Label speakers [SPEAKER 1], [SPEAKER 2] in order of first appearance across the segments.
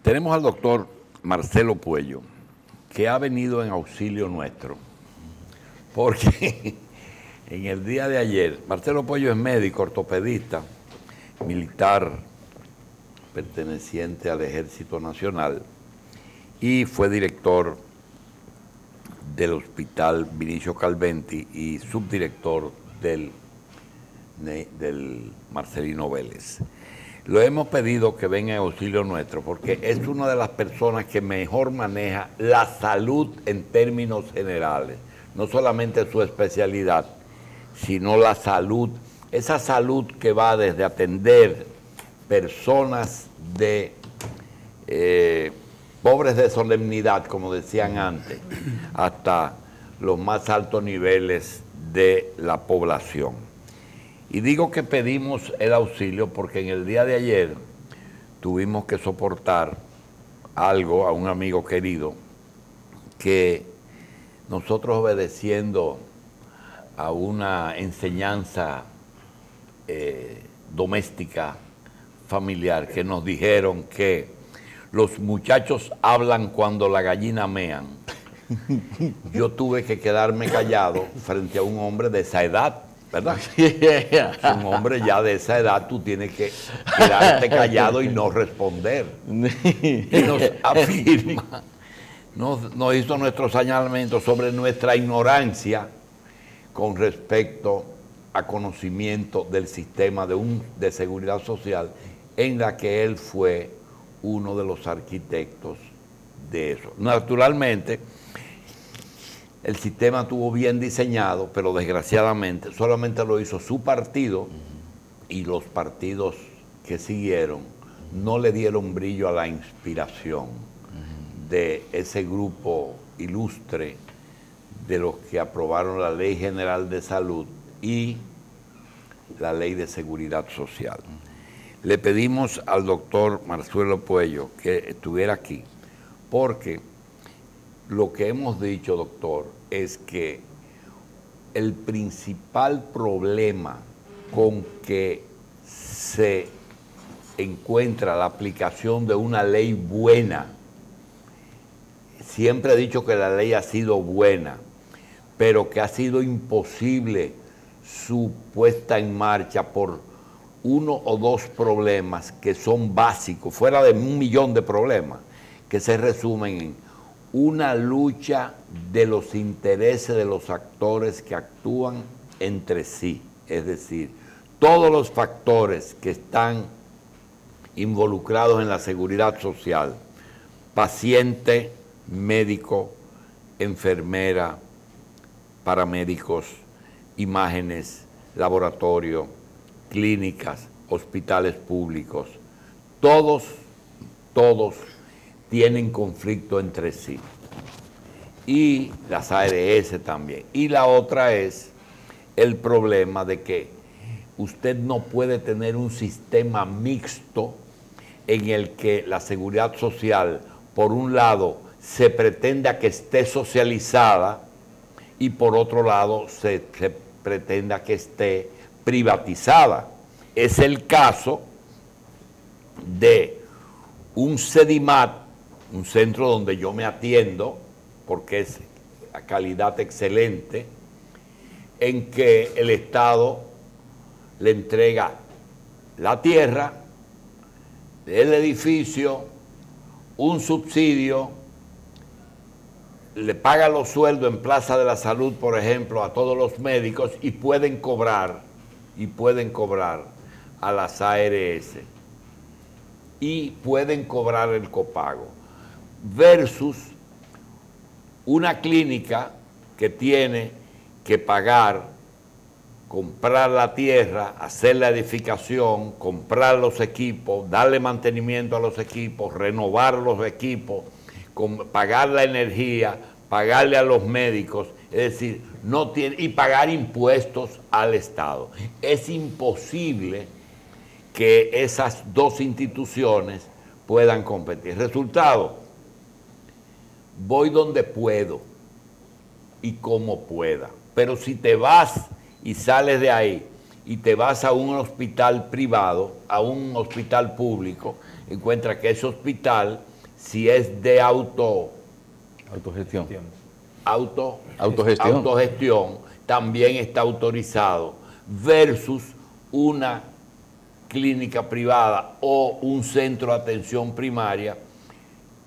[SPEAKER 1] Tenemos al doctor Marcelo Puello, que ha venido en auxilio nuestro, porque en el día de ayer, Marcelo Puello es médico, ortopedista, militar, perteneciente al Ejército Nacional, y fue director del Hospital Vinicio Calventi y subdirector del Marcelino Vélez. Lo hemos pedido que venga en auxilio nuestro porque es una de las personas que mejor maneja la salud en términos generales, no solamente su especialidad, sino la salud, esa salud que va desde atender personas de pobres de solemnidad, como decían antes, hasta los más altos niveles de la población. Y digo que pedimos el auxilio porque en el día de ayer tuvimos que soportar algo a un amigo querido que nosotros, obedeciendo a una enseñanza doméstica, familiar, que nos dijeron que los muchachos hablan cuando la gallina mean, yo tuve que quedarme callado frente a un hombre de esa edad, ¿verdad? Un hombre ya de esa edad, tú tienes que quedarte callado y no responder. Y nos afirma, nos hizo nuestros señalamientos sobre nuestra ignorancia con respecto a conocimiento del sistema de seguridad social, en la que él fue uno de los arquitectos de eso. Naturalmente, el sistema estuvo bien diseñado, pero desgraciadamente solamente lo hizo su partido y los partidos que siguieron no le dieron brillo a la inspiración de ese grupo ilustre de los que aprobaron la Ley General de Salud y la Ley de Seguridad Social. Le pedimos al doctor Marcelo Puello que estuviera aquí, porque lo que hemos dicho, doctor, es que el principal problema con que se encuentra la aplicación de una ley buena, siempre he dicho que la ley ha sido buena, pero que ha sido imposible su puesta en marcha por uno o dos problemas que son básicos, fuera de 1 millón de problemas, que se resumen en una lucha de los intereses de los actores que actúan entre sí. Es decir, todos los factores que están involucrados en la seguridad social, paciente, médico, enfermera, paramédicos, imágenes, laboratorio, clínicas, hospitales públicos, todos tienen conflicto entre sí. Y las ARS también. Y la otra es el problema de que usted no puede tener un sistema mixto en el que la seguridad social, por un lado, se pretenda que esté socializada y por otro lado se pretenda que esté privatizada. Es el caso de un CEDIMAT, un centro donde yo me atiendo, porque es a calidad excelente, en que el Estado le entrega la tierra, el edificio, un subsidio, le paga los sueldos en Plaza de la Salud, por ejemplo, a todos los médicos y pueden cobrar a las ARS y pueden cobrar el copago, versus una clínica que tiene que pagar, comprar la tierra, hacer la edificación, comprar los equipos, darle mantenimiento a los equipos, renovar los equipos, pagar la energía, pagarle a los médicos, es decir, no tiene, y pagar impuestos al Estado. Es imposible que esas dos instituciones puedan competir. Resultado, voy donde puedo y como pueda, pero si te vas y sales de ahí y te vas a un hospital privado, a un hospital público, encuentras que ese hospital si es de
[SPEAKER 2] Autogestión.
[SPEAKER 1] autogestión, también está autorizado, versus una clínica privada o un centro de atención primaria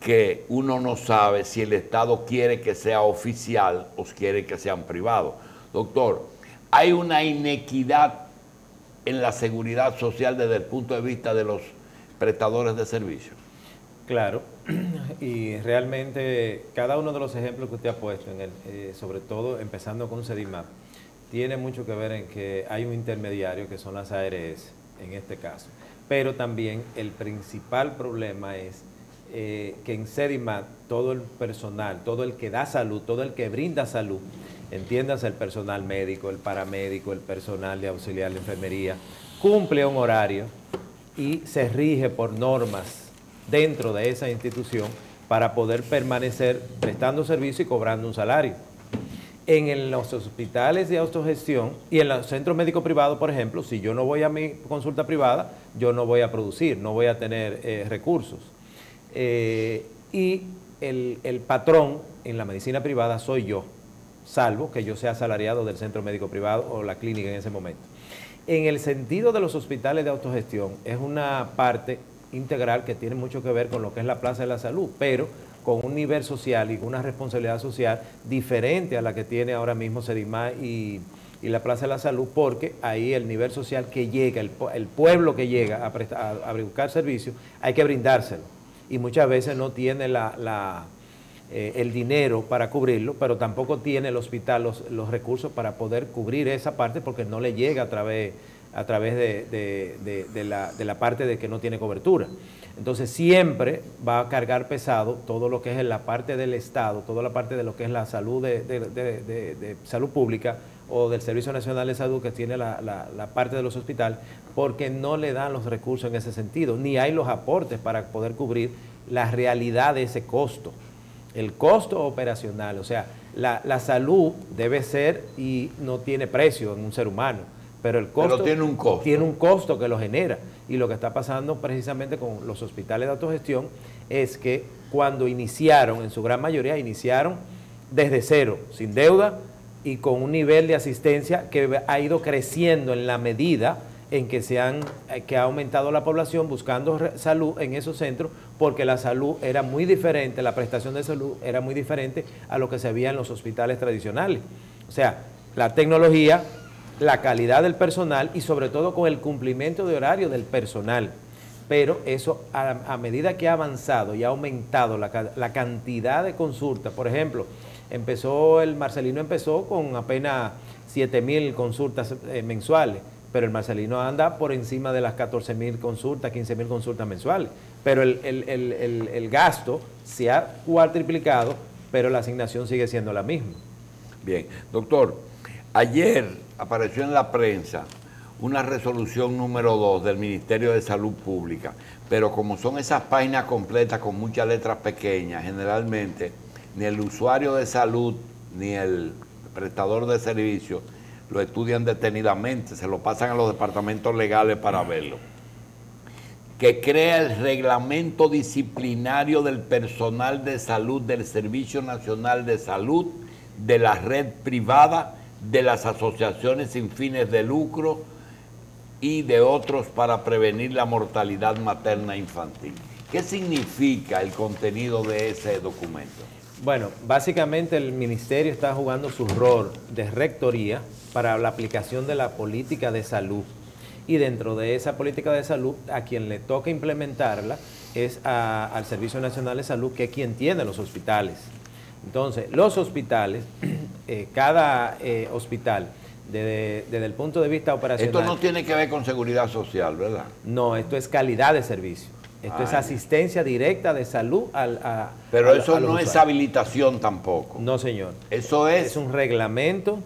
[SPEAKER 1] que uno no sabe si el Estado quiere que sea oficial o quiere que sean privados. Doctor, hay una inequidad en la seguridad social desde el punto de vista de los prestadores de servicios.
[SPEAKER 3] Claro, y realmente cada uno de los ejemplos que usted ha puesto, sobre todo empezando con Sedimap, tiene mucho que ver en que hay un intermediario que son las ARS en este caso, pero también el principal problema es que en Sedimap todo el personal, todo el que da salud, todo el que brinda salud, entiéndase el personal médico, el paramédico, el personal de auxiliar de enfermería, cumple un horario y se rige por normas dentro de esa institución para poder permanecer prestando servicio y cobrando un salario. En los hospitales de autogestión y en los centros médicos privados, por ejemplo, si yo no voy a mi consulta privada, yo no voy a producir, no voy a tener recursos. Y el patrón en la medicina privada soy yo, salvo que yo sea asalariado del centro médico privado o la clínica en ese momento. En el sentido de los hospitales de autogestión, es una parte integral que tiene mucho que ver con lo que es la Plaza de la Salud, pero con un nivel social y una responsabilidad social diferente a la que tiene ahora mismo Sedimap y la Plaza de la Salud, porque ahí el nivel social que llega, el pueblo que llega a buscar servicios, hay que brindárselo. Y muchas veces no tiene el dinero para cubrirlo, pero tampoco tiene el hospital los recursos para poder cubrir esa parte porque no le llega a través de la parte de que no tiene cobertura. Entonces siempre va a cargar pesado todo lo que es la parte del Estado, toda la parte de lo que es la salud de salud pública o del Servicio Nacional de Salud, que tiene la parte de los hospitales, porque no le dan los recursos en ese sentido, ni hay los aportes para poder cubrir la realidad de ese costo. El costo operacional, o sea, la salud debe ser y no tiene precio en un ser humano, pero el costo
[SPEAKER 1] tiene un costo.
[SPEAKER 3] Tiene un costo que lo genera. Y lo que está pasando precisamente con los hospitales de autogestión es que cuando iniciaron, en su gran mayoría, iniciaron desde cero, sin deuda y con un nivel de asistencia que ha ido creciendo en la medida en que ha aumentado la población buscando salud en esos centros, porque la salud era muy diferente, la prestación de salud era muy diferente a lo que se veía en los hospitales tradicionales. O sea, la tecnología, la calidad del personal y sobre todo con el cumplimiento de horario del personal. Pero eso, a medida que ha avanzado y ha aumentado la cantidad de consultas, por ejemplo, el Marcelino empezó con apenas 7,000 consultas mensuales, pero el Marcelino anda por encima de las 14,000 consultas, 15,000 consultas mensuales. Pero el gasto se ha cuadriplicado, pero la asignación sigue siendo la misma.
[SPEAKER 1] Bien, doctor, ayer apareció en la prensa una resolución número 2 del Ministerio de Salud Pública, pero como son esas páginas completas con muchas letras pequeñas, generalmente ni el usuario de salud ni el prestador de servicios lo estudian detenidamente, se lo pasan a los departamentos legales para verlo. Que crea el reglamento disciplinario del personal de salud del Servicio Nacional de Salud, de la red privada, de las asociaciones sin fines de lucro y de otros para prevenir la mortalidad materna infantil. ¿Qué significa el contenido de ese documento?
[SPEAKER 3] Bueno, básicamente el ministerio está jugando su rol de rectoría para la aplicación de la política de salud. Y dentro de esa política de salud, a quien le toca implementarla es al Servicio Nacional de Salud, que es quien tiene los hospitales. Entonces, los hospitales, cada hospital, desde el punto de vista operacional...
[SPEAKER 1] Esto no tiene que ver con seguridad social, ¿verdad?
[SPEAKER 3] No, esto es calidad de servicio. Esto es asistencia directa de salud
[SPEAKER 1] Pero eso no es habilitación tampoco.
[SPEAKER 3] No, señor.
[SPEAKER 1] Eso es
[SPEAKER 3] un reglamento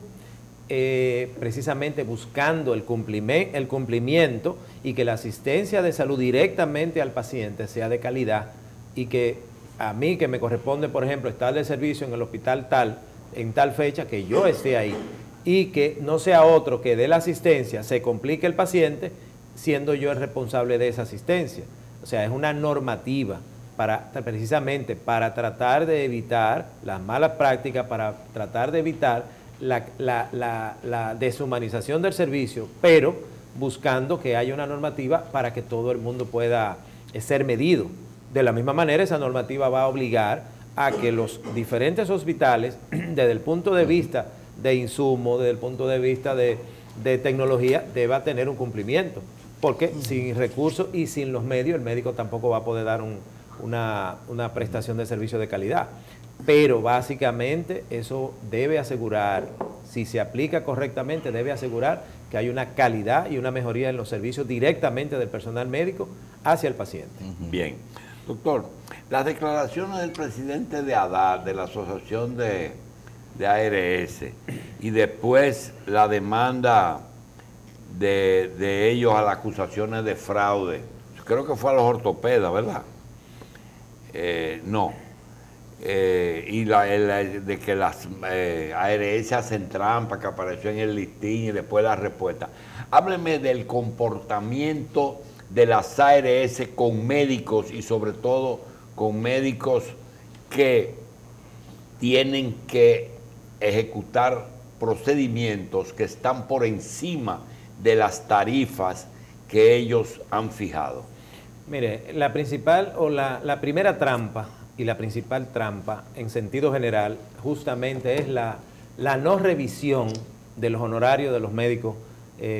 [SPEAKER 3] precisamente buscando el cumplimiento y que la asistencia de salud directamente al paciente sea de calidad y que a mí que me corresponde, por ejemplo, estar de servicio en el hospital tal, en tal fecha, que yo esté ahí y que no sea otro que dé la asistencia, se complique el paciente siendo yo el responsable de esa asistencia. O sea, es una normativa precisamente para tratar de evitar las malas prácticas, para tratar de evitar la deshumanización del servicio, pero buscando que haya una normativa para que todo el mundo pueda ser medido. De la misma manera, esa normativa va a obligar a que los diferentes hospitales, desde el punto de vista de insumo, desde el punto de vista de tecnología, deba tener un cumplimiento. Porque sin recursos y sin los medios, el médico tampoco va a poder dar una prestación de servicio de calidad. Pero básicamente eso debe asegurar, si se aplica correctamente, debe asegurar que hay una calidad y una mejoría en los servicios directamente del personal médico hacia el paciente.
[SPEAKER 1] Bien. Doctor, las declaraciones del presidente de ADAR, de la Asociación de ARS, y después la demanda de ellos a las acusaciones de fraude, creo que fue a los ortopedas, ¿verdad? No. De que las ARS hacen trampa, que apareció en el listín y después la respuesta. Hábleme del comportamiento de las ARS con médicos y sobre todo con médicos que tienen que ejecutar procedimientos que están por encima de las tarifas que ellos han fijado.
[SPEAKER 3] Mire, la principal o la primera trampa y la principal trampa en sentido general justamente es la no revisión de los honorarios de los médicos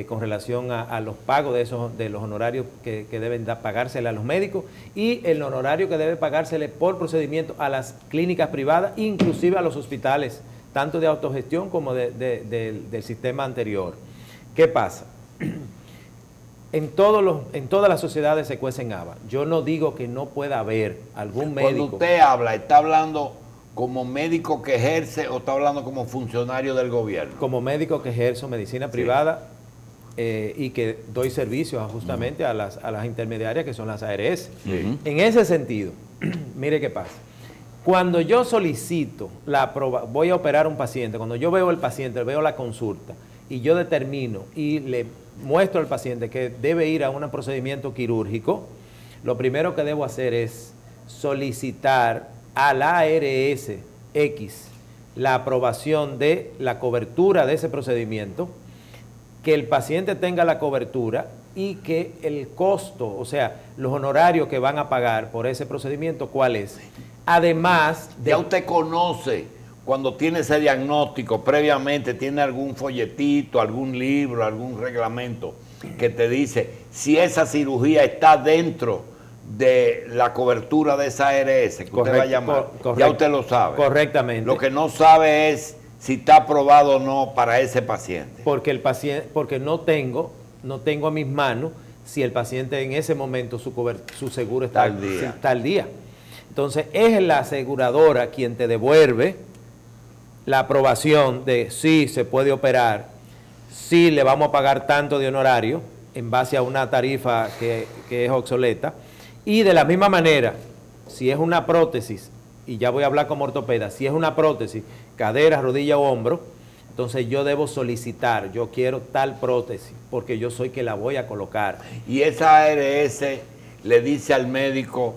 [SPEAKER 3] con relación a los pagos de los honorarios que deben pagársele a los médicos y el honorario que debe pagársele por procedimiento a las clínicas privadas, inclusive a los hospitales, tanto de autogestión como del sistema anterior. ¿Qué pasa? En todas las sociedades se cuecen habas. Yo no digo que no pueda haber algún médico.
[SPEAKER 1] Cuando usted habla, ¿está hablando como médico que ejerce o está hablando como funcionario del gobierno?
[SPEAKER 3] Como médico que ejerzo medicina privada y que doy servicios justamente a las intermediarias que son las ARS. En ese sentido, mire qué pasa. Cuando yo solicito voy a operar a un paciente, cuando yo veo al paciente, veo la consulta y yo determino y le muestro al paciente que debe ir a un procedimiento quirúrgico, lo primero que debo hacer es solicitar a la ARS X la aprobación de la cobertura de ese procedimiento, que el paciente tenga la cobertura y que el costo, o sea, los honorarios que van a pagar por ese procedimiento, ¿cuál es? Además de...
[SPEAKER 1] Ya usted conoce, cuando tiene ese diagnóstico, previamente tiene algún folletito, algún libro, algún reglamento que te dice si esa cirugía está dentro de la cobertura de esa ARS que usted va a llamar. Ya usted lo sabe.
[SPEAKER 3] Correctamente.
[SPEAKER 1] Lo que no sabe es si está aprobado o no para ese paciente.
[SPEAKER 3] Porque no tengo a mis manos si el paciente en ese momento su seguro está al día. Entonces es la aseguradora quien te devuelve la aprobación de si se puede operar, si le vamos a pagar tanto de honorario en base a una tarifa que es obsoleta, y de la misma manera, si es una prótesis, y ya voy a hablar como ortopeda, si es una prótesis, cadera, rodilla o hombro, entonces yo debo solicitar, yo quiero tal prótesis, porque yo soy que la voy a colocar.
[SPEAKER 1] Y esa ARS le dice al médico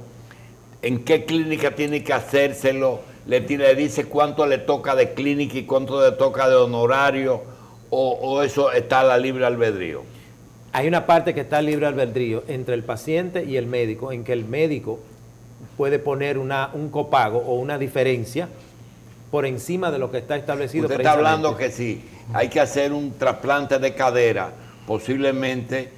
[SPEAKER 1] en qué clínica tiene que hacérselo, le dice cuánto le toca de clínica y cuánto le toca de honorario, o eso está a la libre albedrío.
[SPEAKER 3] Hay una parte que está libre albedrío entre el paciente y el médico, en que el médico puede poner un copago o una diferencia por encima de lo que está establecido.
[SPEAKER 1] Usted está hablando que si hay que hacer un trasplante de cadera, posiblemente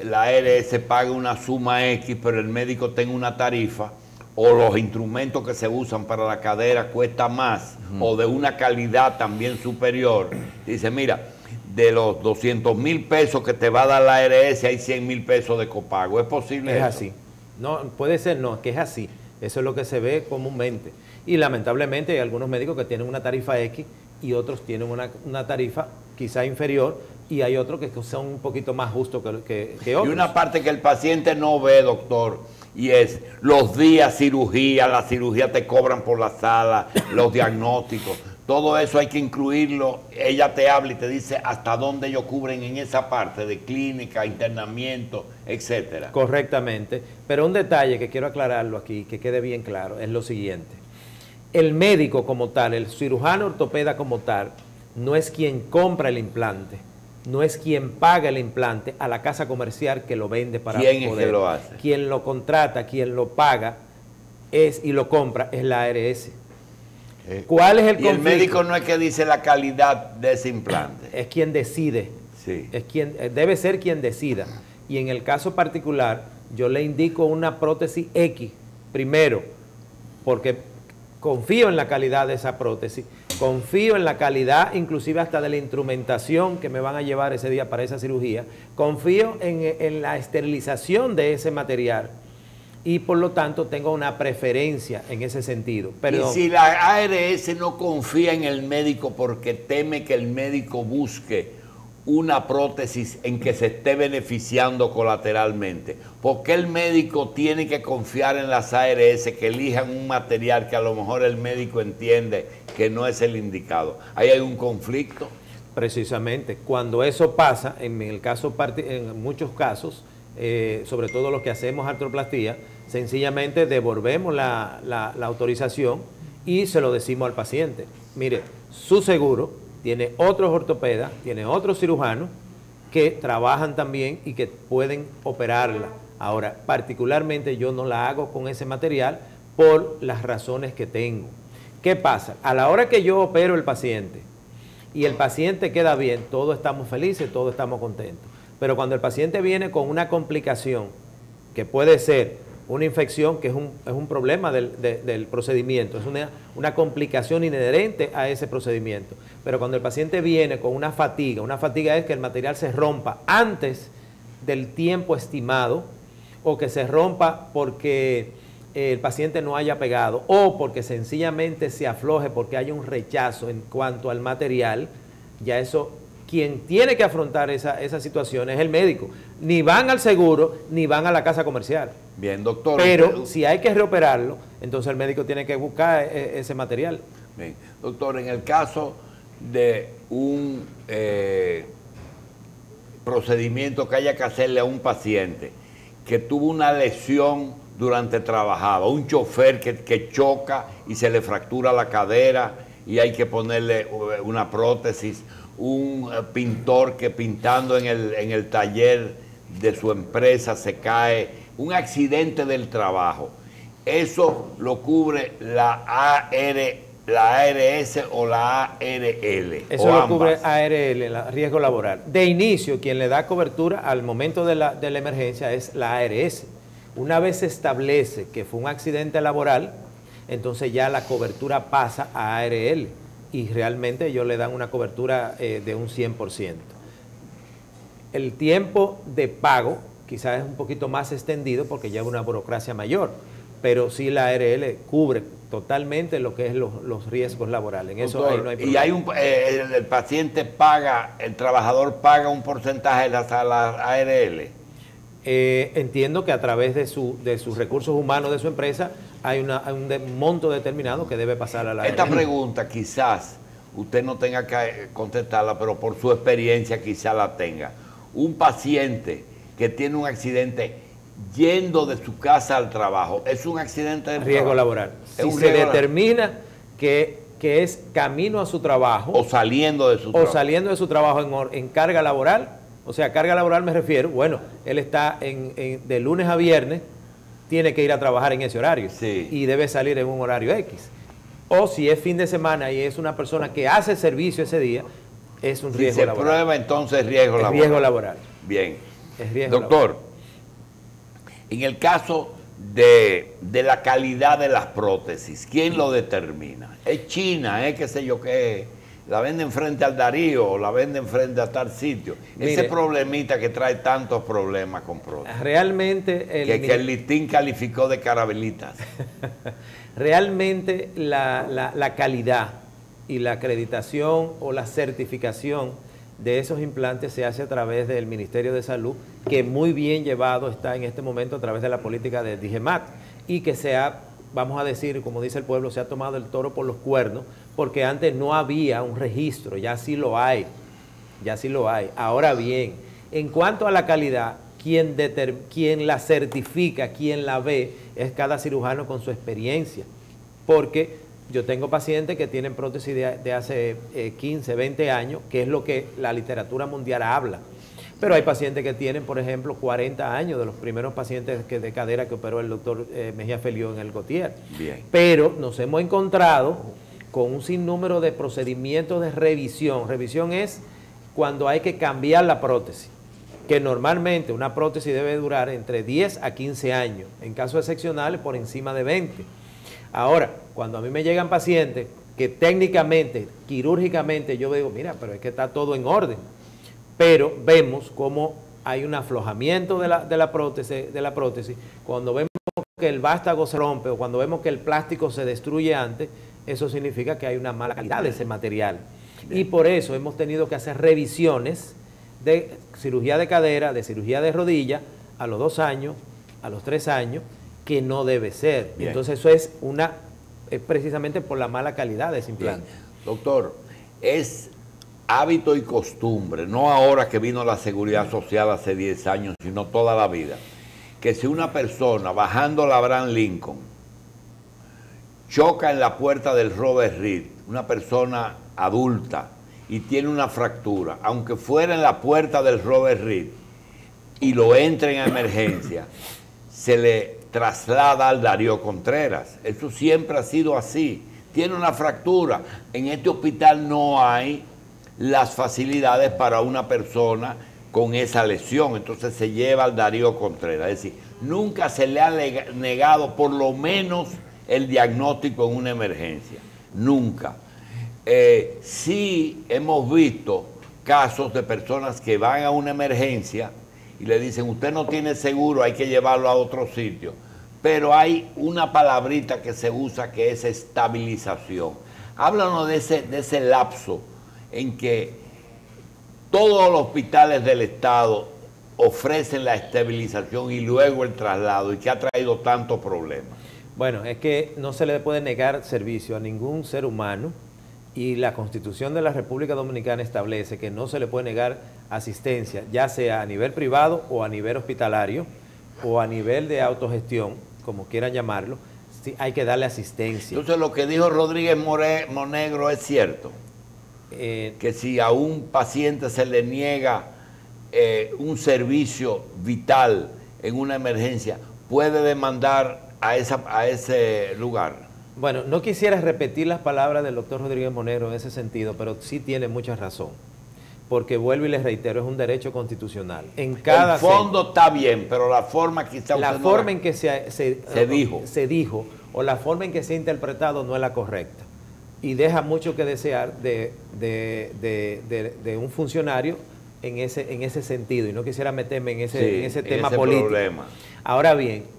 [SPEAKER 1] la ARS pague una suma X, pero el médico tenga una tarifa, o los instrumentos que se usan para la cadera cuesta más, o de una calidad también superior. Dice, mira, de los 200,000 pesos que te va a dar la ARS, hay 100,000 pesos de copago. ¿Es posible
[SPEAKER 3] Es
[SPEAKER 1] eso?
[SPEAKER 3] así. No, puede ser, no, que es así. Eso es lo que se ve comúnmente. Y lamentablemente hay algunos médicos que tienen una tarifa X y otros tienen una tarifa quizá inferior, y hay otros que son un poquito más justos que otros.
[SPEAKER 1] Y una parte que el paciente no ve, doctor, y es los días cirugía, la cirugía te cobran por la sala, los diagnósticos. Todo eso hay que incluirlo. Ella te habla y te dice hasta dónde ellos cubren en esa parte de clínica, internamiento, etcétera.
[SPEAKER 3] Correctamente. Pero un detalle que quiero aclararlo aquí, que quede bien claro, es lo siguiente. El médico como tal, el cirujano ortopeda como tal, no es quien compra el implante, no es quien paga el implante a la casa comercial que lo vende para
[SPEAKER 1] ¿Quién es que lo hace?
[SPEAKER 3] Quien lo contrata, quien lo paga y lo compra es la ARS. ¿Cuál es el conflicto?
[SPEAKER 1] Y el médico no es que dice la calidad de ese implante.
[SPEAKER 3] Es quien decide.
[SPEAKER 1] Sí.
[SPEAKER 3] Es quien, debe ser quien decida. Y en el caso particular, yo le indico una prótesis X, primero, porque confío en la calidad de esa prótesis, confío en la calidad inclusive hasta de la instrumentación que me van a llevar ese día para esa cirugía, confío en la esterilización de ese material y por lo tanto tengo una preferencia en ese sentido. Perdón.
[SPEAKER 1] Y si la ARS no confía en el médico porque teme que el médico busque una prótesis en que se esté beneficiando colateralmente, ¿por qué el médico tiene que confiar en las ARS que elijan un material que a lo mejor el médico entiende que no es el indicado? ¿Ahí hay un conflicto?
[SPEAKER 3] Precisamente, cuando eso pasa, en muchos casos, sobre todo los que hacemos artroplastía, sencillamente devolvemos la autorización y se lo decimos al paciente. Mire, su seguro tiene otros ortopedas, tiene otros cirujanos que trabajan también y que pueden operarla. Ahora, particularmente yo no la hago con ese material por las razones que tengo. ¿Qué pasa? A la hora que yo opero el paciente y el paciente queda bien, todos estamos felices, todos estamos contentos. Pero cuando el paciente viene con una complicación, que puede ser una infección, que es un problema del procedimiento, es una complicación inherente a ese procedimiento. Pero cuando el paciente viene con una fatiga es que el material se rompa antes del tiempo estimado, o que se rompa porque el paciente no haya pegado, o porque sencillamente se afloje porque hay un rechazo en cuanto al material, ya eso, quien tiene que afrontar esa situación es el médico. Ni van al seguro, ni van a la casa comercial.
[SPEAKER 1] Bien, doctor.
[SPEAKER 3] Pero si hay que reoperarlo, entonces el médico tiene que buscar ese material.
[SPEAKER 1] Bien, doctor, en el caso de un procedimiento que haya que hacerle a un paciente que tuvo una lesión durante trabajaba, un chofer que choca y se le fractura la cadera y hay que ponerle una prótesis, un pintor que pintando en el taller de su empresa se cae, un accidente del trabajo, ¿eso lo cubre la ARS o la ARL?
[SPEAKER 3] Eso lo cubre ARL, el riesgo laboral. De inicio, quien le da cobertura al momento de la emergencia es la ARS. Una vez se establece que fue un accidente laboral, entonces ya la cobertura pasa a ARL y realmente ellos le dan una cobertura de un 100%. El tiempo de pago quizás es un poquito más extendido porque lleva una burocracia mayor, pero sí la ARL cubre totalmente lo que es los riesgos laborales. En eso ahí no hay problema.
[SPEAKER 1] Y el paciente paga, el trabajador paga un porcentaje de la ARL.
[SPEAKER 3] Entiendo que a través de sus recursos humanos de su empresa hay un monto determinado que debe pasar a la ARL.
[SPEAKER 1] Esta pregunta quizás usted no tenga que contestarla, pero por su experiencia quizás la tenga. Un paciente que tiene un accidente yendo de su casa al trabajo, ¿es un accidente de
[SPEAKER 3] riesgo laboral? Si se determina que es camino a su trabajo
[SPEAKER 1] o saliendo de su trabajo,
[SPEAKER 3] saliendo de su trabajo en carga laboral, o sea, carga laboral me refiero, bueno, él está de lunes a viernes, tiene que ir a trabajar en ese horario,
[SPEAKER 1] sí,
[SPEAKER 3] y debe salir en un horario X. O si es fin de semana y es una persona que hace servicio ese día, es un riesgo laboral.
[SPEAKER 1] Si se prueba, entonces riesgo laboral.
[SPEAKER 3] Riesgo laboral.
[SPEAKER 1] Bien.
[SPEAKER 3] Es riesgo
[SPEAKER 1] doctor,
[SPEAKER 3] laboral.
[SPEAKER 1] En el caso de la calidad de las prótesis, ¿quién lo determina? ¿Es China? ¿Qué sé yo qué? ¿La venden frente al Darío o la venden frente a tal sitio? Mire, ese problemita que trae tantos problemas con prótesis.
[SPEAKER 3] Realmente...
[SPEAKER 1] que el listín calificó de carabelitas.
[SPEAKER 3] Realmente la calidad y la acreditación o la certificación de esos implantes se hace a través del Ministerio de Salud, que muy bien llevado está en este momento a través de la política de DIGEMAT y que se ha vamos a decir, como dice el pueblo, se ha tomado el toro por los cuernos, porque antes no había un registro, ya sí lo hay, ya sí lo hay. Ahora bien, en cuanto a la calidad, quien la certifica, quien la ve, es cada cirujano con su experiencia, porque yo tengo pacientes que tienen prótesis de hace 15, 20 años, que es lo que la literatura mundial habla. Pero hay pacientes que tienen, por ejemplo, 40 años, de los primeros pacientes de cadera que operó el doctor Mejía Felió en el Gautier.
[SPEAKER 1] Bien.
[SPEAKER 3] Pero nos hemos encontrado con un sinnúmero de procedimientos de revisión. Revisión es cuando hay que cambiar la prótesis, que normalmente una prótesis debe durar entre 10 a 15 años, en casos excepcionales por encima de 20. Ahora, cuando a mí me llegan pacientes que técnicamente, quirúrgicamente, yo digo, mira, pero es que está todo en orden, pero vemos cómo hay un aflojamiento de la prótesis, cuando vemos que el vástago se rompe o cuando vemos que el plástico se destruye antes, eso significa que hay una mala calidad de ese material. Bien. Y por eso hemos tenido que hacer revisiones de cirugía de cadera, de cirugía de rodilla, a los 2 años, a los 3 años, que no debe ser. Bien. Entonces eso es precisamente por la mala calidad de ese implante.
[SPEAKER 1] Bien. Doctor, es hábito y costumbre, no ahora que vino la seguridad social hace 10 años, sino toda la vida, que si una persona bajando la Abraham Lincoln choca en la puerta del Robert Reed, una persona adulta, y tiene una fractura, aunque fuera en la puerta del Robert Reed y lo entre en emergencia, se le traslada al Darío Contreras. Eso siempre ha sido así. Tiene una fractura. En este hospital no hay las facilidades para una persona con esa lesión. Entonces se lleva al Darío Contreras. Es decir, nunca se le ha negado por lo menos el diagnóstico en una emergencia. Nunca. Sí hemos visto casos de personas que van a una emergencia y le dicen, usted no tiene seguro, hay que llevarlo a otro sitio. Pero hay una palabrita que se usa que es estabilización. Háblanos de ese lapso en que todos los hospitales del Estado ofrecen la estabilización y luego el traslado, y que ha traído tantos problemas.
[SPEAKER 3] Bueno, es que no se le puede negar servicio a ningún ser humano, y la Constitución de la República Dominicana establece que no se le puede negar asistencia, ya sea a nivel privado o a nivel hospitalario o a nivel de autogestión, como quieran llamarlo. Sí, hay que darle asistencia.
[SPEAKER 1] Entonces lo que dijo Rodríguez Monegro es cierto, que si a un paciente se le niega un servicio vital en una emergencia, puede demandar a ese lugar.
[SPEAKER 3] Bueno, no quisiera repetir las palabras del doctor Rodríguez Monegro en ese sentido, pero sí tiene mucha razón. Porque vuelvo y les reitero, es un derecho constitucional. En cada
[SPEAKER 1] el fondo está bien, pero la forma quizá...
[SPEAKER 3] La forma en que se dijo o la forma en que se ha interpretado no es la correcta. Y deja mucho que desear de un funcionario en ese sentido. Y no quisiera meterme en ese tema político. Problema. Ahora bien,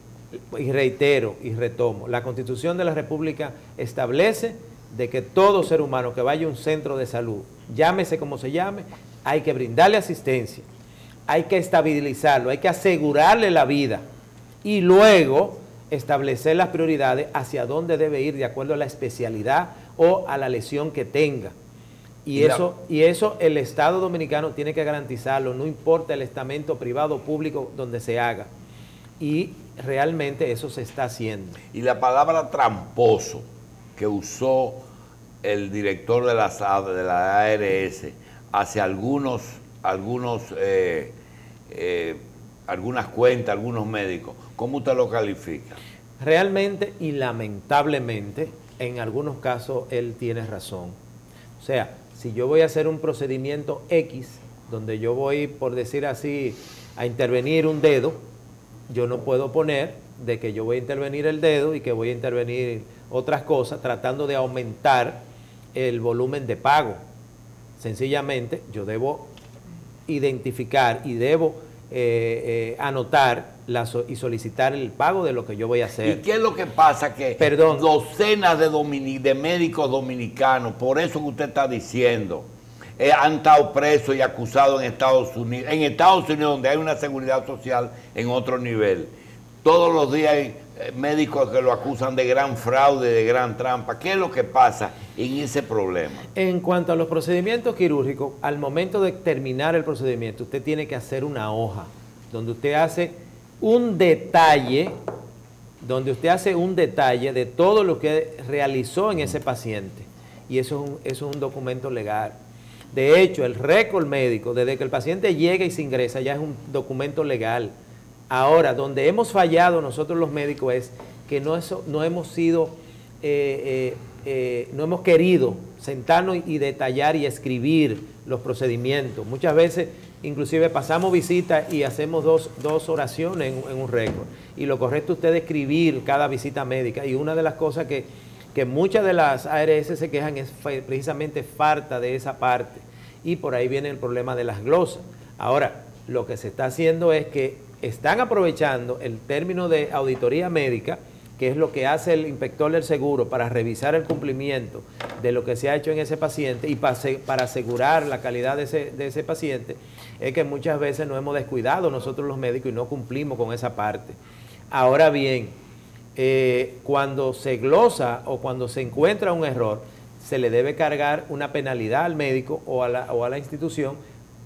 [SPEAKER 3] y reitero y retomo, la Constitución de la República establece de que todo ser humano que vaya a un centro de salud, llámese como se llame, hay que brindarle asistencia, hay que estabilizarlo, hay que asegurarle la vida y luego establecer las prioridades hacia dónde debe ir de acuerdo a la especialidad o a la lesión que tenga. Y eso el Estado dominicano tiene que garantizarlo, no importa el estamento privado o público donde se haga. Y realmente eso se está haciendo.
[SPEAKER 1] Y la palabra tramposo que usó el director de la ARS hacia algunas cuentas, algunos médicos, ¿cómo usted lo califica?
[SPEAKER 3] Realmente y lamentablemente, en algunos casos él tiene razón. O sea, si yo voy a hacer un procedimiento X, donde yo voy, por decir así, a intervenir un dedo, yo no puedo poner de que yo voy a intervenir el dedo y que voy a intervenir otras cosas tratando de aumentar el volumen de pago. Sencillamente yo debo identificar y debo anotar y solicitar el pago de lo que yo voy a hacer.
[SPEAKER 1] ¿Y qué es lo que pasa? Que docenas de médicos dominicanos, por eso que usted está diciendo, han estado presos y acusados en Estados Unidos, donde hay una seguridad social en otro nivel. Todos los días hay médicos que lo acusan de gran fraude, de gran trampa. ¿Qué es lo que pasa en ese problema?
[SPEAKER 3] En cuanto a los procedimientos quirúrgicos, al momento de terminar el procedimiento, usted tiene que hacer una hoja donde usted hace un detalle, de todo lo que realizó en ese paciente. Y eso es un documento legal. De hecho, el récord médico, desde que el paciente llega y se ingresa, ya es un documento legal. Ahora, donde hemos fallado nosotros los médicos es que no hemos querido sentarnos y detallar y escribir los procedimientos. Muchas veces, inclusive, pasamos visitas y hacemos dos oraciones en un récord. Y lo correcto es usted escribir cada visita médica. Y una de las cosas que muchas de las ARS se quejan es precisamente falta de esa parte. Y por ahí viene el problema de las glosas. Ahora, lo que se está haciendo es que están aprovechando el término de auditoría médica, que es lo que hace el inspector del seguro para revisar el cumplimiento de lo que se ha hecho en ese paciente y para asegurar la calidad de ese paciente, es que muchas veces nos hemos descuidado nosotros los médicos y no cumplimos con esa parte. Ahora bien, cuando se glosa o cuando se encuentra un error, se le debe cargar una penalidad al médico o a la institución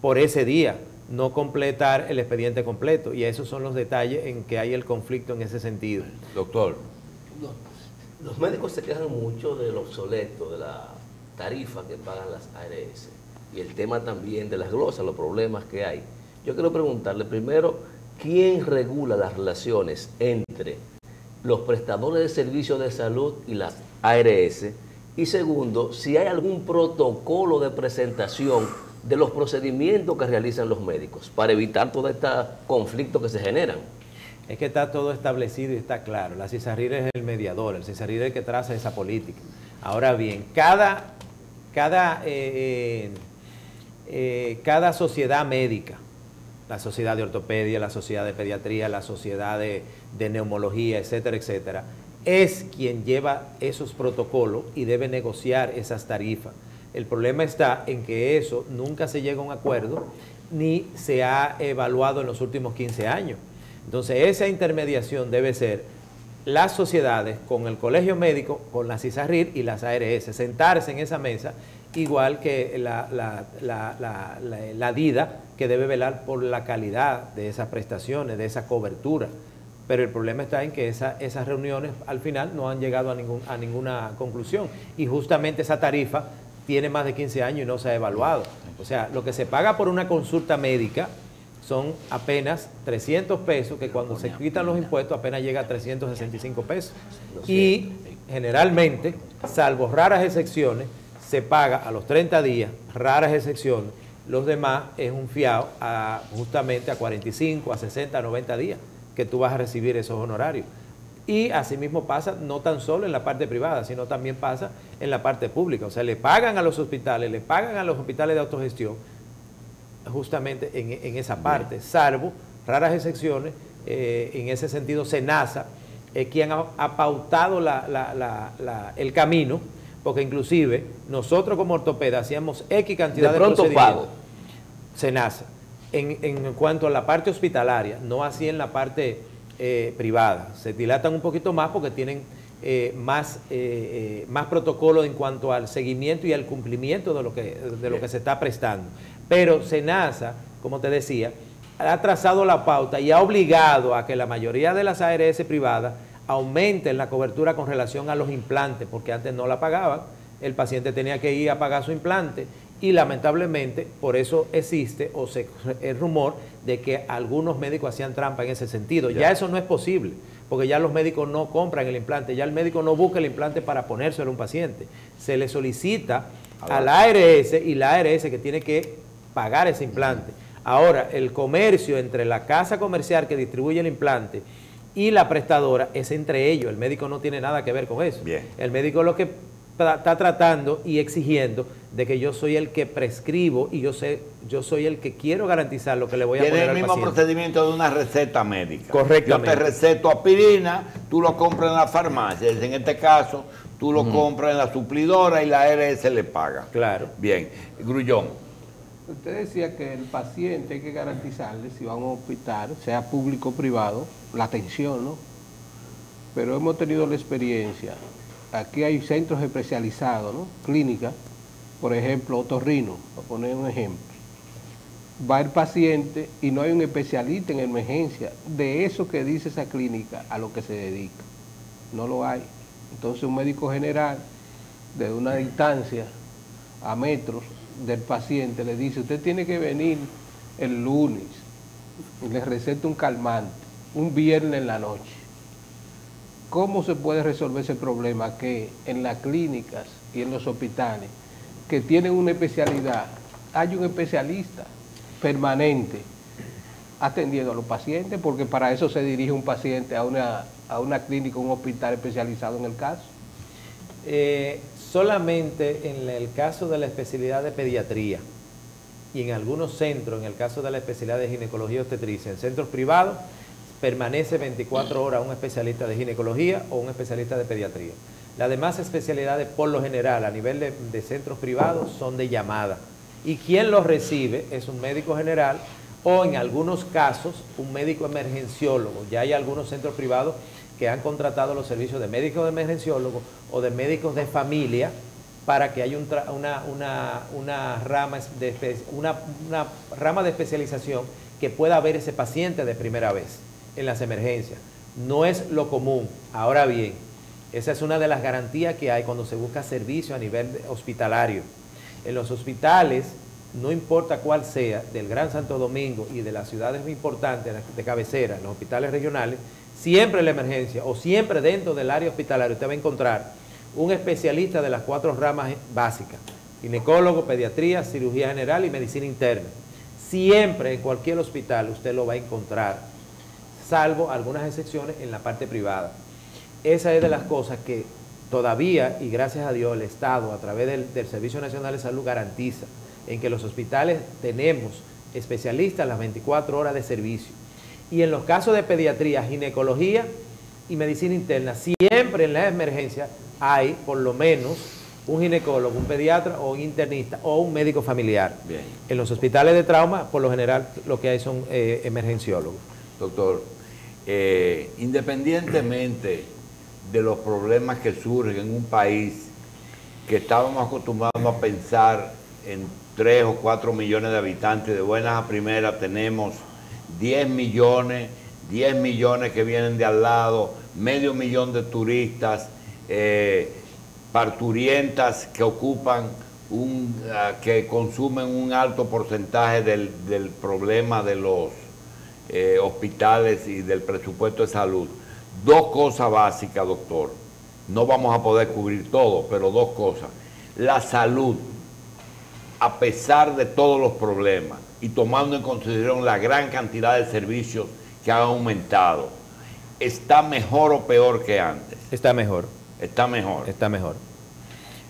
[SPEAKER 3] por ese día, no completar el expediente completo. Y esos son los detalles en que hay el conflicto en ese sentido.
[SPEAKER 1] Doctor.
[SPEAKER 2] Los médicos se quejan mucho del obsoleto, de la tarifa que pagan las ARS y el tema también de las glosas, los problemas que hay. Yo quiero preguntarle primero, ¿quién regula las relaciones entre los prestadores de servicios de salud y las ARS? Y segundo, si hay algún protocolo de presentación de los procedimientos que realizan los médicos para evitar todo este conflicto que se generan.
[SPEAKER 3] Es que está todo establecido y está claro. La CISARRIR es el mediador, el CISARRIR es el que traza esa política. Ahora bien, cada sociedad médica, la sociedad de ortopedia, la sociedad de pediatría, la sociedad de neumología, etcétera, etcétera, es quien lleva esos protocolos y debe negociar esas tarifas. El problema está en que eso nunca se llega a un acuerdo ni se ha evaluado en los últimos 15 años. Entonces, esa intermediación debe ser las sociedades con el colegio médico, con la CISARRIR y las ARS, sentarse en esa mesa, igual que la DIDA, que debe velar por la calidad de esas prestaciones, de esa cobertura. Pero el problema está en que esas reuniones al final no han llegado a ninguna conclusión. Y justamente esa tarifa tiene más de 15 años y no se ha evaluado. O sea, lo que se paga por una consulta médica son apenas 300 pesos, que cuando se quitan los impuestos apenas llega a 365 pesos. Y generalmente, salvo raras excepciones, se paga a los 30 días, raras excepciones. Los demás es un fiado justamente a 45, a 60, a 90 días que tú vas a recibir esos honorarios. Y asimismo pasa no tan solo en la parte privada, sino también pasa en la parte pública. O sea, le pagan a los hospitales, le pagan a los hospitales de autogestión justamente en esa parte, salvo raras excepciones. En ese sentido, SENASA es quien ha pautado el camino, porque inclusive nosotros como ortopedas hacíamos X cantidad de procedimientos. Pago. SENASA. En cuanto a la parte hospitalaria, no así en la parte privada. Se dilatan un poquito más porque tienen más protocolo en cuanto al seguimiento y al cumplimiento de lo que se está prestando. Pero SENASA, como te decía, ha trazado la pauta y ha obligado a que la mayoría de las ARS privadas aumenten la cobertura con relación a los implantes, porque antes no la pagaban, el paciente tenía que ir a pagar su implante y lamentablemente por eso existe el rumor de que algunos médicos hacían trampa en ese sentido. Ya eso no es posible, porque ya los médicos no compran el implante, ya el médico no busca el implante para ponérselo a un paciente. Se le solicita a la ARS y la ARS que tiene que pagar ese implante. Ahora, el comercio entre la casa comercial que distribuye el implante y la prestadora es entre ellos. El médico no tiene nada que ver con eso. Bien. El médico lo que está tratando y exigiendo de que yo soy el que prescribo y yo soy el que quiero garantizar lo que le voy a poner al paciente. Tiene el mismo procedimiento de una receta médica. Correctamente. Yo te receto aspirina, tú lo compras en la farmacia. En este caso, tú lo compras en la suplidora y la ARS le paga. Claro. Bien. Grullón.
[SPEAKER 4] Usted decía que el paciente hay que garantizarle, si va a un hospital, sea público o privado, la atención, ¿no? pero hemos tenido la experiencia. Aquí hay centros especializados, ¿no? Clínicas, por ejemplo, otorrino, para poner un ejemplo. Va el paciente y no hay un especialista en emergencia de eso que dice esa clínica a lo que se dedica. No lo hay. Entonces un médico general, de una distancia a metros del paciente, le dice, usted tiene que venir el lunes, y le receta un calmante, un viernes en la noche. ¿Cómo se puede resolver ese problema que en las clínicas y en los hospitales que tienen una especialidad, hay un especialista permanente atendiendo a los pacientes? Porque para eso se dirige un paciente a una clínica, un hospital especializado en el caso.
[SPEAKER 3] Solamente en el caso de la especialidad de pediatría y en algunos centros, en el caso de la especialidad de ginecología y obstetricia, en centros privados, permanece 24 horas un especialista de ginecología o un especialista de pediatría. Las demás especialidades, por lo general, a nivel de centros privados, son de llamada. Y quien los recibe es un médico general o, en algunos casos, un médico emergenciólogo. Ya hay algunos centros privados que han contratado los servicios de médicos de emergenciólogo o de médicos de familia para que haya una rama de especialización que pueda ver ese paciente de primera vez en las emergencias. No es lo común. Ahora bien, esa es una de las garantías que hay cuando se busca servicio a nivel hospitalario. En los hospitales, no importa cuál sea, del Gran Santo Domingo y de las ciudades importantes de cabecera, los hospitales regionales, siempre en la emergencia o siempre dentro del área hospitalaria usted va a encontrar un especialista de las 4 ramas básicas: ginecólogo, pediatría, cirugía general y medicina interna. Siempre en cualquier hospital usted lo va a encontrar, salvo algunas excepciones en la parte privada. Esa es de las cosas que todavía, y gracias a Dios, el Estado, a través del Servicio Nacional de Salud, garantiza, en que los hospitales tenemos especialistas las 24 horas de servicio. Y en los casos de pediatría, ginecología y medicina interna, siempre en la emergencia hay por lo menos un ginecólogo, un pediatra o un internista o un médico familiar.
[SPEAKER 1] Bien.
[SPEAKER 3] En los hospitales de trauma, por lo general, lo que hay son emergenciólogos.
[SPEAKER 1] Doctor, independientemente de los problemas que surgen en un país que estábamos acostumbrados a pensar en 3 o 4 millones de habitantes, de buenas a primeras tenemos 10 millones que vienen de al lado, medio millón de turistas, parturientas que ocupan que consumen un alto porcentaje del problema de los hospitales y del presupuesto de salud. 2 cosas básicas, doctor. No vamos a poder cubrir todo, pero 2 cosas. La salud, a pesar de todos los problemas y tomando en consideración la gran cantidad de servicios que han aumentado, ¿está mejor o peor que antes?
[SPEAKER 3] Está mejor.
[SPEAKER 1] Está mejor.
[SPEAKER 3] Está mejor.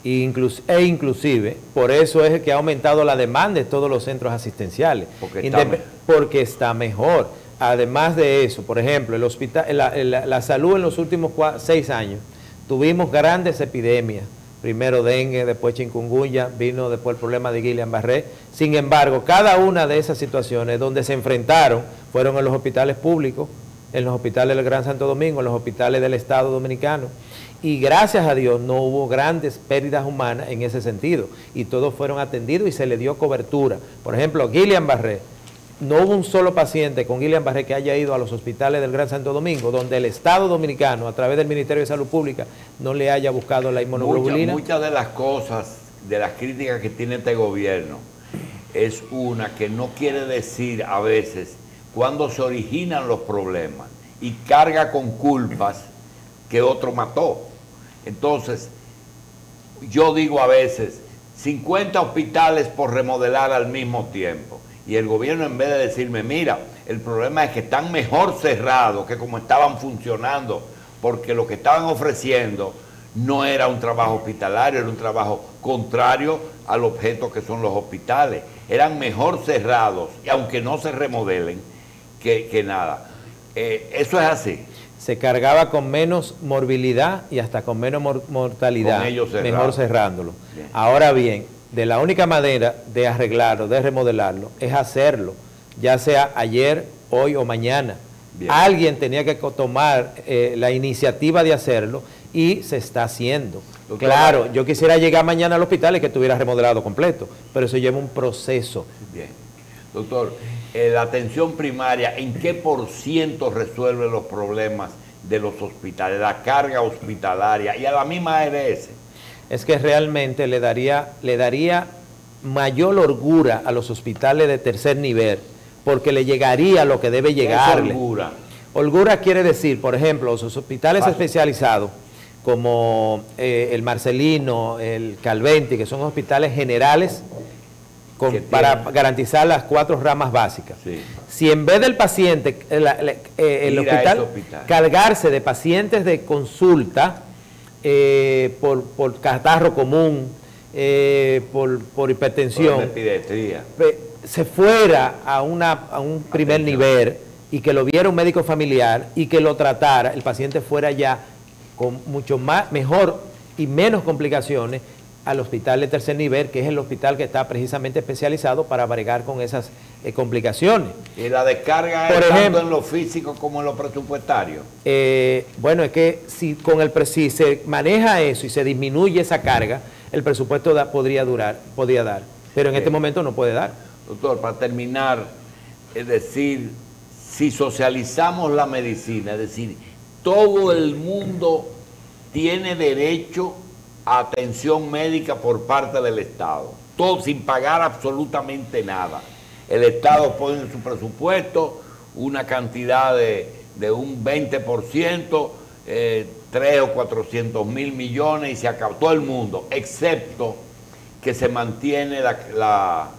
[SPEAKER 3] Inclusive, por eso es que ha aumentado la demanda de todos los centros asistenciales. Porque está mejor. Además de eso, por ejemplo, el hospital, la salud en los últimos 6 años, tuvimos grandes epidemias. Primero dengue, después chikungunya, vino después el problema de Guillain-Barré. Sin embargo, cada una de esas situaciones donde se enfrentaron fueron en los hospitales públicos, en los hospitales del Gran Santo Domingo, en los hospitales del Estado Dominicano. Y gracias a Dios no hubo grandes pérdidas humanas en ese sentido. Y todos fueron atendidos y se le dio cobertura. Por ejemplo, Guillain-Barré. No hubo un solo paciente con Guillain-Barré que haya ido a los hospitales del Gran Santo Domingo, donde el Estado Dominicano, a través del Ministerio de Salud Pública, no le haya buscado la inmunoglobulina.
[SPEAKER 1] Muchas de las cosas, de las críticas que tiene este gobierno, es una que no quiere decir a veces cuándo se originan los problemas y carga con culpas que otro mató. Entonces, yo digo a veces, 50 hospitales por remodelar al mismo tiempo. Y el gobierno, en vez de decirme, mira, el problema es que están mejor cerrados que como estaban funcionando, porque lo que estaban ofreciendo no era un trabajo hospitalario, era un trabajo contrario al objeto que son los hospitales. Eran mejor cerrados, y aunque no se remodelen, que nada. Eso es así.
[SPEAKER 3] Se cargaba con menos morbilidad y hasta con menos mortalidad, mejor cerrándolo. Bien. Ahora bien, de la única manera de arreglarlo, de remodelarlo, es hacerlo, ya sea ayer, hoy o mañana.
[SPEAKER 1] Bien.
[SPEAKER 3] Alguien tenía que tomar la iniciativa de hacerlo y se está haciendo.
[SPEAKER 1] Doctor,
[SPEAKER 3] Claro, yo quisiera llegar mañana al hospital y que estuviera remodelado completo, pero eso lleva un proceso.
[SPEAKER 1] Bien. Doctor, la atención primaria, ¿en qué % resuelve los problemas de los hospitales, la carga hospitalaria y a la misma ARS?
[SPEAKER 3] Es que realmente le daría mayor holgura a los hospitales de tercer nivel, porque le llegaría lo que debe llegarle.
[SPEAKER 1] ¿Qué es holgura?
[SPEAKER 3] Holgura quiere decir, por ejemplo, los hospitales especializados, como el Marcelino, el Calventi, que son hospitales generales para garantizar las 4 ramas básicas.
[SPEAKER 1] Sí.
[SPEAKER 3] Si en vez del paciente, el hospital, cargarse de pacientes de consulta por catarro común, por hipertensión, se fuera a un primer nivel y que lo viera un médico familiar y que lo tratara, el paciente fuera ya con mucho mejor y menos complicaciones al hospital de tercer nivel, que es el hospital que está precisamente especializado para bregar con esas complicaciones.
[SPEAKER 1] ¿Y la descarga
[SPEAKER 3] Por
[SPEAKER 1] es
[SPEAKER 3] ejemplo,
[SPEAKER 1] tanto en lo físico como en lo presupuestario?
[SPEAKER 3] Bueno, es que si se maneja eso y se disminuye esa carga, el presupuesto podría dar, pero en este momento no puede dar.
[SPEAKER 1] Doctor, para terminar, es decir, si socializamos la medicina, es decir, todo el mundo tiene derecho a atención médica por parte del Estado, todo sin pagar absolutamente nada. El Estado pone en su presupuesto una cantidad de un 20%, 300 o 400 mil millones y se acabó todo el mundo, excepto que se mantiene la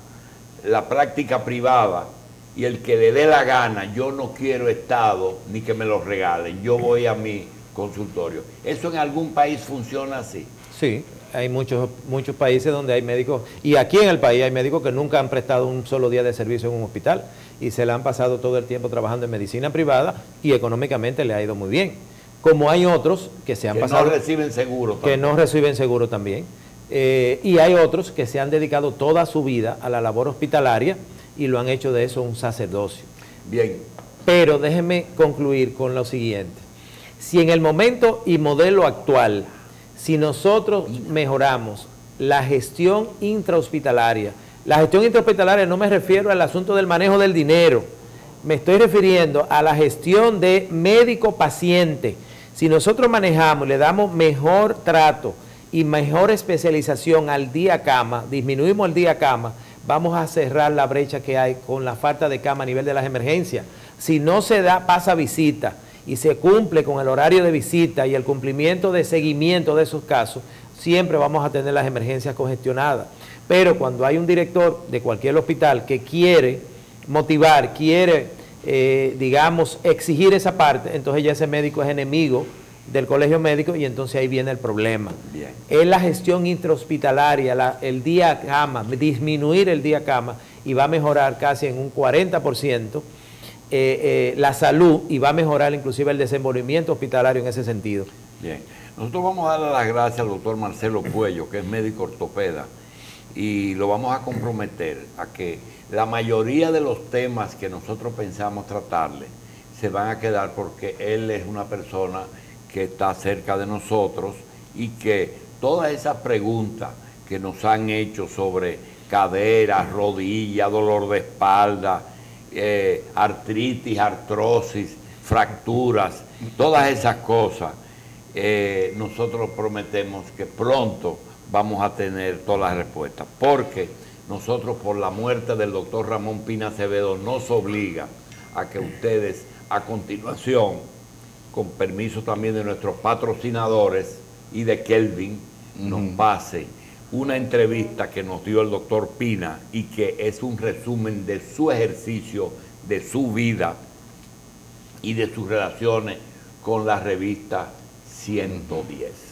[SPEAKER 1] práctica privada y el que le dé la gana, yo no quiero Estado ni que me lo regalen, yo voy a mi consultorio. ¿Eso en algún país funciona así?
[SPEAKER 3] Sí, hay muchos países donde hay médicos, y aquí en el país hay médicos que nunca han prestado un solo día de servicio en un hospital y se la han pasado todo el tiempo trabajando en medicina privada y económicamente le ha ido muy bien. Como hay otros que se han pasado...
[SPEAKER 1] no reciben seguro también.
[SPEAKER 3] Que no reciben seguro también. Y hay otros que se han dedicado toda su vida a la labor hospitalaria y lo han hecho de eso un sacerdocio.
[SPEAKER 1] Bien.
[SPEAKER 3] Pero déjenme concluir con lo siguiente. Si en el momento y modelo actual, si nosotros mejoramos la gestión intrahospitalaria no me refiero al asunto del manejo del dinero, me estoy refiriendo a la gestión de médico-paciente. Si nosotros manejamos, le damos mejor trato y mejor especialización al día cama, disminuimos el día cama, vamos a cerrar la brecha que hay con la falta de cama a nivel de las emergencias. Si no se pasa visita y se cumple con el horario de visita y el cumplimiento de seguimiento de esos casos, siempre vamos a tener las emergencias congestionadas. Pero cuando hay un director de cualquier hospital que quiere motivar, quiere, digamos, exigir esa parte, entonces ya ese médico es enemigo del colegio médico y entonces ahí viene el problema.
[SPEAKER 1] Bien.
[SPEAKER 3] Es la gestión intrahospitalaria, el día cama, disminuir el día cama y va a mejorar casi en un 40% la salud y va a mejorar inclusive el desenvolvimiento hospitalario en ese sentido.
[SPEAKER 1] Bien. Nosotros vamos a darle las gracias al doctor Marcelo Cuello, que es médico ortopeda, y lo vamos a comprometer a que la mayoría de los temas que nosotros pensamos tratarle se van a quedar porque él es una persona que está cerca de nosotros y que todas esas preguntas que nos han hecho sobre cadera, rodilla, dolor de espalda, artritis, artrosis, fracturas, todas esas cosas, nosotros prometemos que pronto vamos a tener todas las respuestas, porque nosotros por la muerte del doctor Ramón Pina Acevedo nos obliga a que ustedes a continuación, con permiso también de nuestros patrocinadores y de Kelvin, nos pase una entrevista que nos dio el doctor Pina y que es un resumen de su ejercicio, de su vida y de sus relaciones con la revista 110.